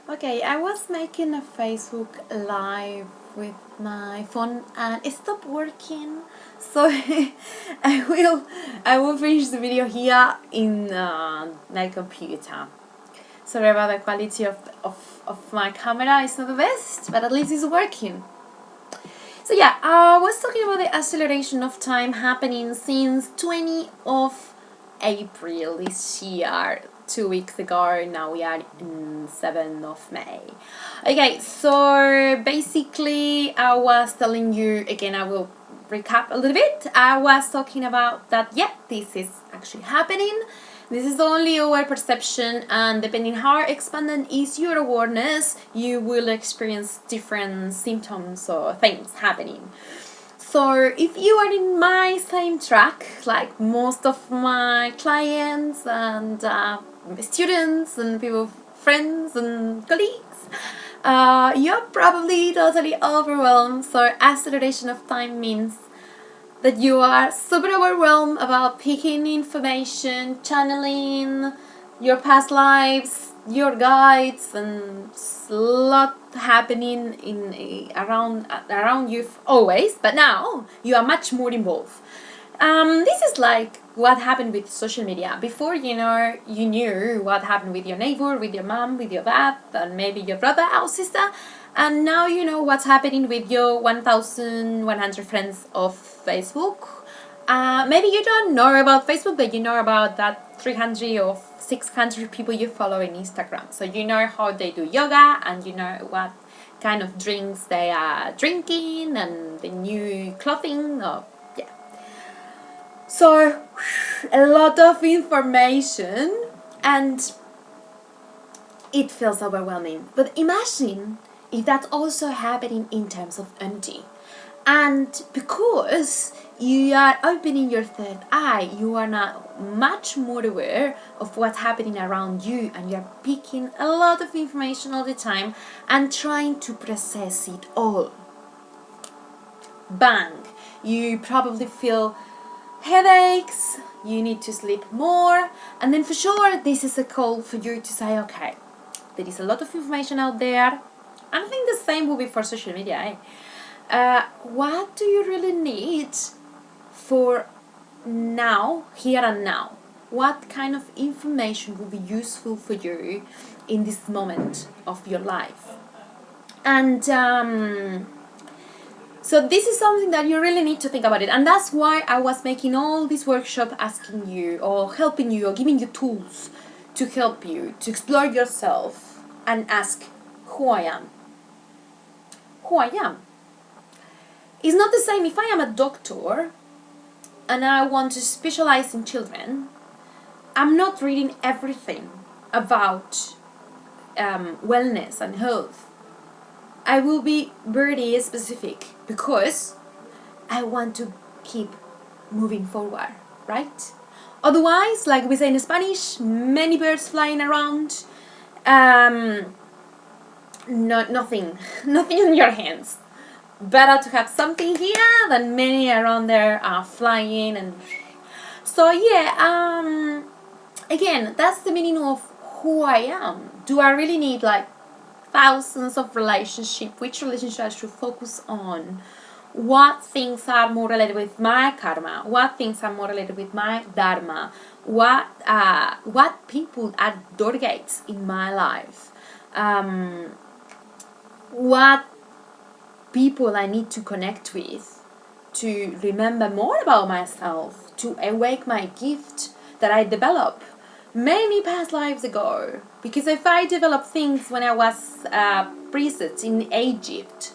Okay, I was making a Facebook live with my phone and it stopped working. So I will finish the video here in my computer. Sorry about the quality of my camera. It's not the best, but at least it's working. So yeah, I was talking about the acceleration of time happening since 20 of April this year. 2 weeks ago, now we are in 7th of May. Okay, so basically I was telling you, again I will recap a little bit. I was talking about that, yeah, this is actually happening. This is only our perception, and depending how expanded is your awareness, you will experience different symptoms or things happening. So if you are in my same track, like most of my clients and students and people, friends and colleagues, you're probably totally overwhelmed. So acceleration of time means that you are super overwhelmed about picking information, channeling your past lives, your guides, and a lot happening around you always. But now you are much more involved. This is like what happened with social media. Before, you knew what happened with your neighbor, with your mom, with your dad, and maybe your brother or sister. And now you know what's happening with your 1,100 friends of Facebook. Maybe you don't know about Facebook, but you know about that 300 or 600 people you follow in Instagram. So you know how they do yoga, and you know what kind of drinks they are drinking, and the new clothing. So, a lot of information, and it feels overwhelming. But imagine if that's also happening in terms of empty. And because you are opening your third eye, you are now much more aware of what's happening around you, and you're picking a lot of information all the time and trying to process it all. Bang! You probably feel headaches, you need to sleep more, and then for sure this is a call for you to say, okay, there is a lot of information out there. I think the same will be for social media. What do you really need for now, here and now? What kind of information will be useful for you in this moment of your life? And so this is something that you really need to think about it. And that's why I was making all this workshop, asking you or helping you or giving you tools to help you to explore yourself and ask who I am. Who I am. It's not the same if I am a doctor and I want to specialize in children. I'm not reading everything about wellness and health. I will be very specific because I want to keep moving forward, right? Otherwise, like we say in Spanish, many birds flying around, nothing in your hands. Better to have something here than many around there are flying. And so yeah, again, that's the meaning of who I am. Do I really need like thousands of relationships? Which relationship I should focus on? What things are more related with my karma? What things are more related with my dharma? What people are door gates in my life? What people I need to connect with to remember more about myself, to awake my gift that I developed many past lives ago. Because if I developed things when I was a priestess in Egypt,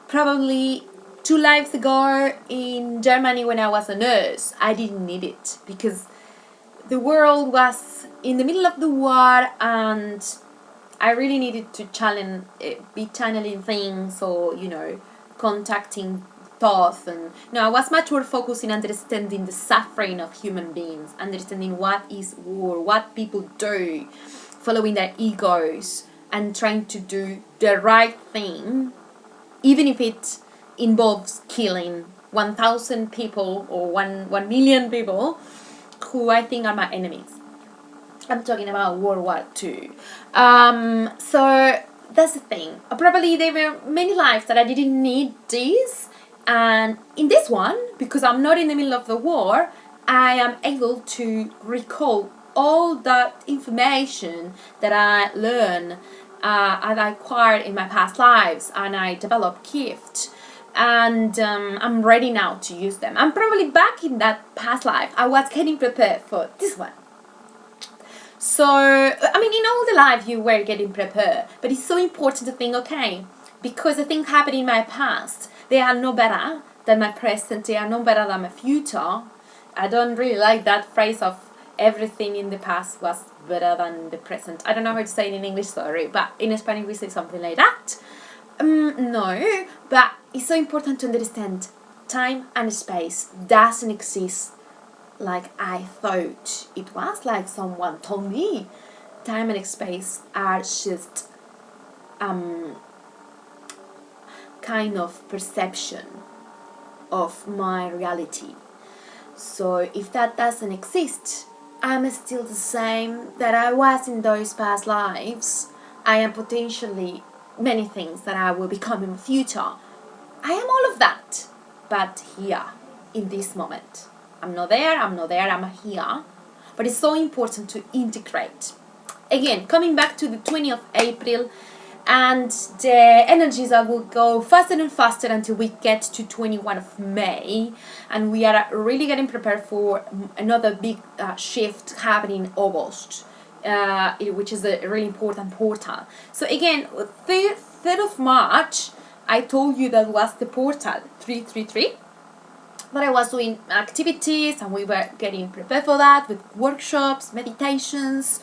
probably 2 lives ago in Germany when I was a nurse, I didn't need it because the world was in the middle of the war, and I really needed to be channeling things or, contacting thoughts. And I was much more focused in understanding the suffering of human beings, understanding what is war, what people do, following their egos, and trying to do the right thing, even if it involves killing 1,000 people or 1 million people who I think are my enemies. I'm talking about World War II. So that's the thing. Probably there were many lives that I didn't need this, and in this one, because I'm not in the middle of the war, I am able to recall all that information that I learned and I acquired in my past lives, and I developed gifts. And I'm ready now to use them. I'm probably back in that past life. I was getting prepared for this one. So, I mean, in all the life you were getting prepared, but it's so important to think, okay, because the things happened in my past, they are no better than my present, they are no better than my future. I don't really like that phrase of everything in the past was better than the present. I don't know how to say it in English, sorry, but in Spanish we say something like that. No, but it's so important to understand time and space doesn't exist like I thought it was, like someone told me. Time and space are just kind of perception of my reality. So if that doesn't exist, I'm still the same that I was in those past lives. I am potentially many things that I will become in the future. I am all of that, but here, in this moment. I'm not there, I'm here. But it's so important to integrate. Again, coming back to the 20th of April, and the energies that will go faster and faster until we get to 21 of May, and we are really getting prepared for another big shift happening in August, which is a really important portal. So again, 3rd of March, I told you that was the portal 333, that I was doing activities and we were getting prepared for that with workshops, meditations.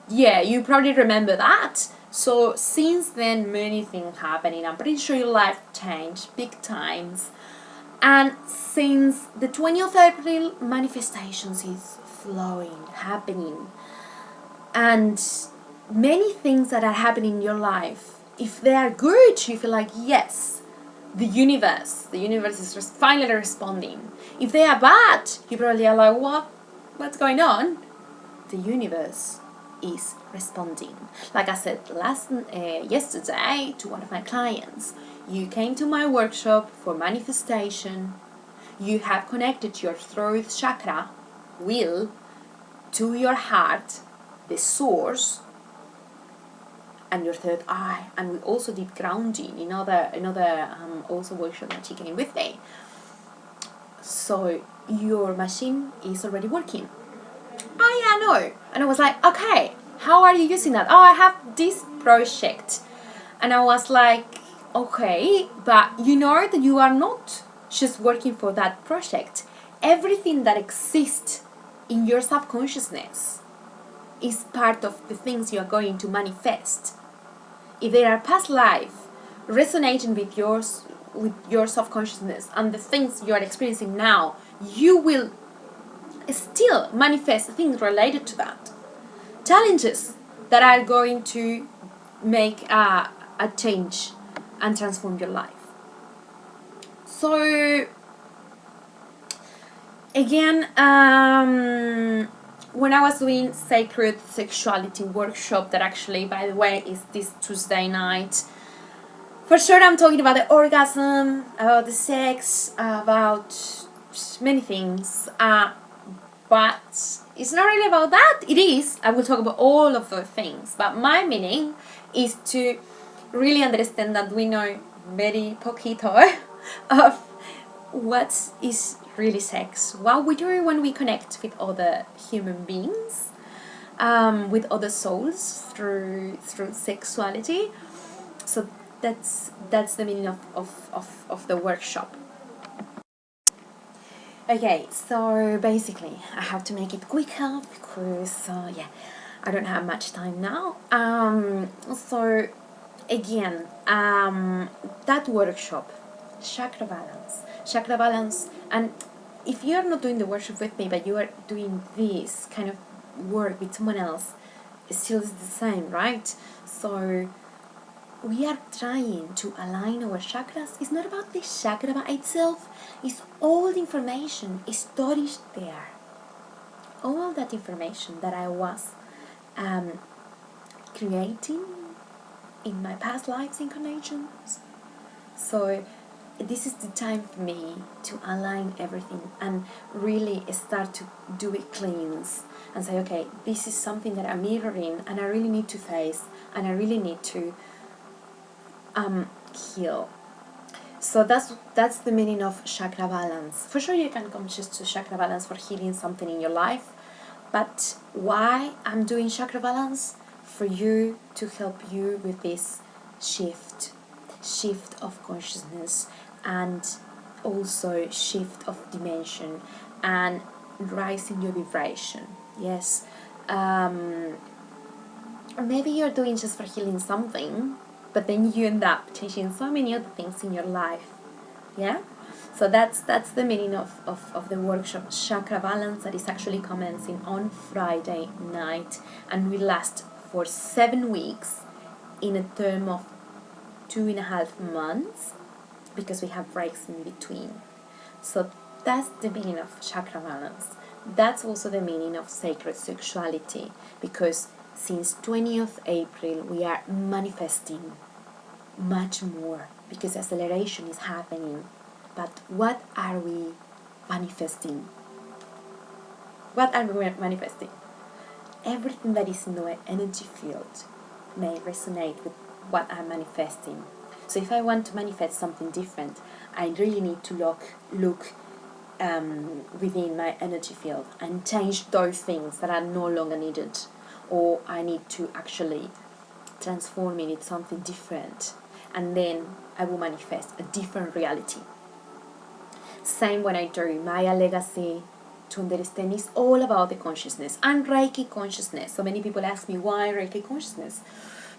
Yeah, you probably remember that. So since then, many things happening. I'm pretty sure your life changed big times. And since the 20th of April, manifestations is flowing, happening. And many things that are happening in your life, if they are good, you feel like, yes, the universe is finally responding. If they are bad, you probably are like, what's going on? The universe is responding. Like I said yesterday to one of my clients, you came to my workshop for manifestation. You have connected your throat chakra, will, to your heart, the source, and your third eye. And we also did grounding, another also workshop that she came with me. So your machine is already working. Oh yeah, I know. And I was like, okay, how are you using that? Oh, I have this project. And I was like, okay, but you know that you are not just working for that project. Everything that exists in your subconsciousness is part of the things you are going to manifest. If there are past life resonating with your subconsciousness and the things you are experiencing now, you will still manifest things related to that. Challenges that are going to make a change and transform your life. So again, when I was doing Sacred Sexuality workshop, that actually, by the way, is this Tuesday night, for sure I'm talking about the orgasm, about the sex, about many things, but it's not really about that. It is, I will talk about all of those things, but my meaning is to really understand that we know very poquito of what is really sex, what we do when we connect with other human beings, with other souls through sexuality. So that's the meaning of the workshop. Okay, so basically I have to make it quicker because I don't have much time now. So again, that workshop, chakra balance, and if you are not doing the workshop with me, but you are doing this kind of work with someone else, it still is the same, right? So we are trying to align our chakras. It's not about the chakra by itself, it's all the information storage there. All that information that I was creating in my past lives incarnations. So this is the time for me to align everything and really start to do a cleanse and say, okay, this is something that I'm mirroring and I really need to face and I really need to heal. So that's the meaning of chakra balance. For sure you can come just to chakra balance for healing something in your life, but why I'm doing chakra balance? For you, to help you with this shift of consciousness, and also shift of dimension and rising your vibration. Yes. Maybe you're doing just for healing something, but then you end up changing so many other things in your life. Yeah? So that's the meaning of the workshop Chakra Balance, that is actually commencing on Friday night and will last for 7 weeks in a term of 2.5 months, because we have breaks in between. So that's the meaning of chakra balance. That's also the meaning of sacred sexuality, because since 20th April we are manifesting much more, because acceleration is happening. But what are we manifesting? What are we manifesting? Everything that is in the energy field may resonate with what I'm manifesting. So if I want to manifest something different, I really need to look within my energy field and change those things that are no longer needed, or I need to actually transform it into something different, and then I will manifest a different reality. Same when I do Maya Legacy to Understand is all about the consciousness and Reiki consciousness. So many people ask me, why Reiki consciousness?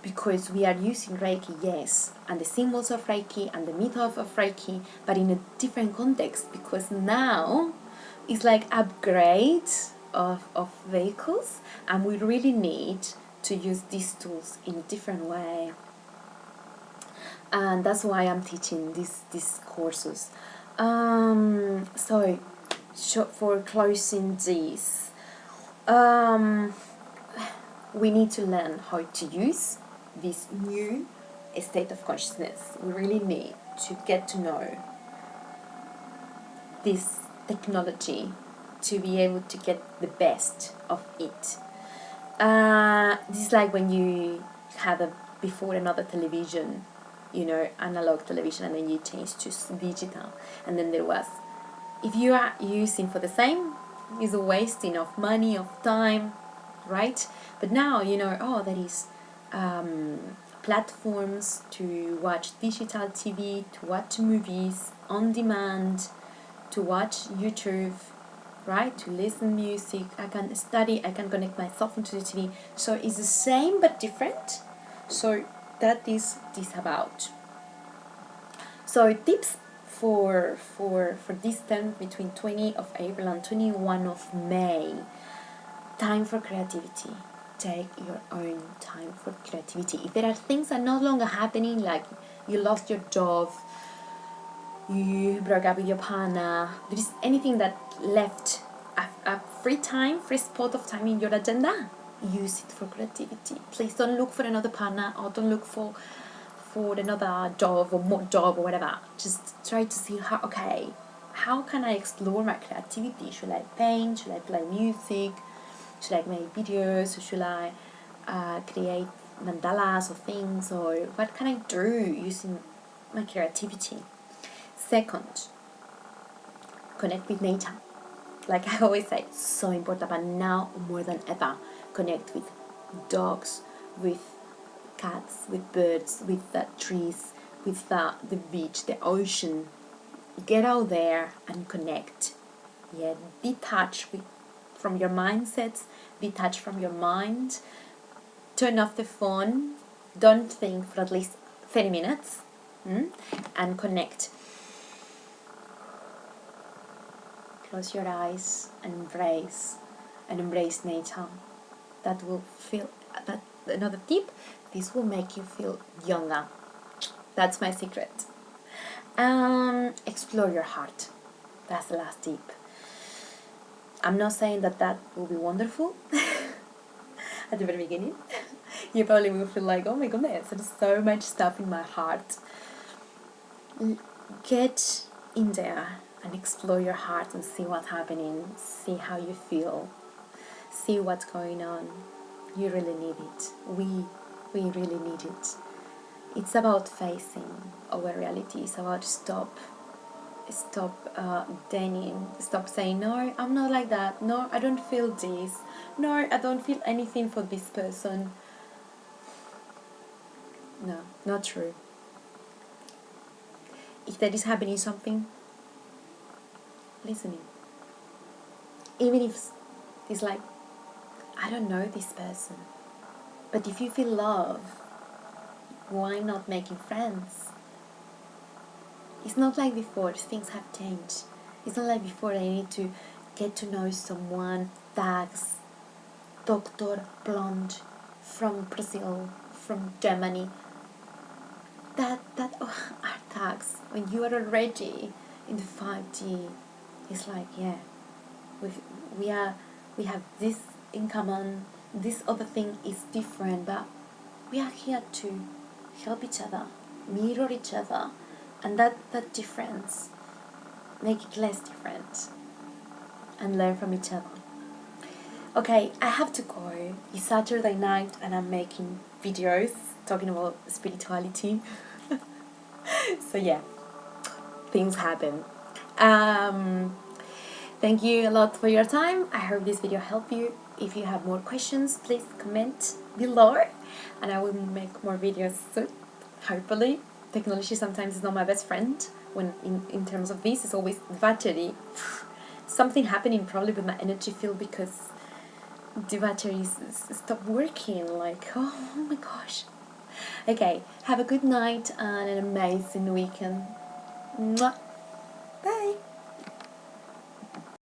Because we are using Reiki, yes, and the symbols of Reiki and the myth of Reiki, but in a different context, because now it's like upgrade of vehicles, and we really need to use these tools in a different way. And that's why I'm teaching these courses. So for closing this, we need to learn how to use this new state of consciousness. We really need to get to know this technology to be able to get the best of it. This is like when you had before another television, analog television, and then you changed to digital, and then there was, if you are using for the same, is a wasting of money, of time, right? But now there is platforms to watch digital TV, to watch movies on demand, to watch YouTube, right? To listen music. I can study. I can connect myself into the TV. So it's the same but different. So that is this about. So tips for this term between 20th of April and 21 of May. Time for creativity. Take your own time for creativity. If there are things that are no longer happening, like you lost your job, you broke up with your partner, there is anything that left a free spot of time in your agenda, use it for creativity. Please don't look for another partner, or don't look for another job or more job or whatever. Just try to see how can I explore my creativity? Should I paint? Should I play music? Should I make videos? Or should I create mandalas or things? Or what can I do using my creativity? Second, connect with nature. Like I always say, it's so important, but now more than ever, connect with dogs, with cats, with birds, with the trees, with the beach, the ocean. Get out there and connect. Yeah, detach from your mindsets, detach from your mind, turn off the phone, don't think for at least 30 minutes, and connect. Close your eyes and embrace nature. That will feel, that another tip, this will make you feel younger. That's my secret. Explore your heart. That's the last tip. I'm not saying that will be wonderful. at the very beginning. You probably will feel like, oh my goodness, there's so much stuff in my heart. Get in there and explore your heart and see what's happening, see how you feel, see what's going on. You really need it. We really need it. It's about facing our reality. It's about stop denying, stop saying, no, I'm not like that, no, I don't feel this, no, I don't feel anything for this person. No, not true. If there is happening something, listening. Even if it's like, I don't know this person, but if you feel love, why not making friends? It's not like before, things have changed. It's not like before I need to get to know someone, tags, Dr. Blonde from Brazil, from Germany. That are tags. When you are already in the 5G, it's like, yeah, we have this in common, this other thing is different, but we are here to help each other, mirror each other, and that difference, make it less different, and learn from each other. Okay, I have to go. It's Saturday night and I'm making videos talking about spirituality. So yeah, things happen. Thank you a lot for your time. I hope this video helped you. If you have more questions, please comment below and I will make more videos soon, hopefully. Technology sometimes is not my best friend when in terms of this. It's always the battery. Something happening probably with my energy field because the batteries stopped working. Like, oh my gosh. Okay, have a good night and an amazing weekend. Mwah.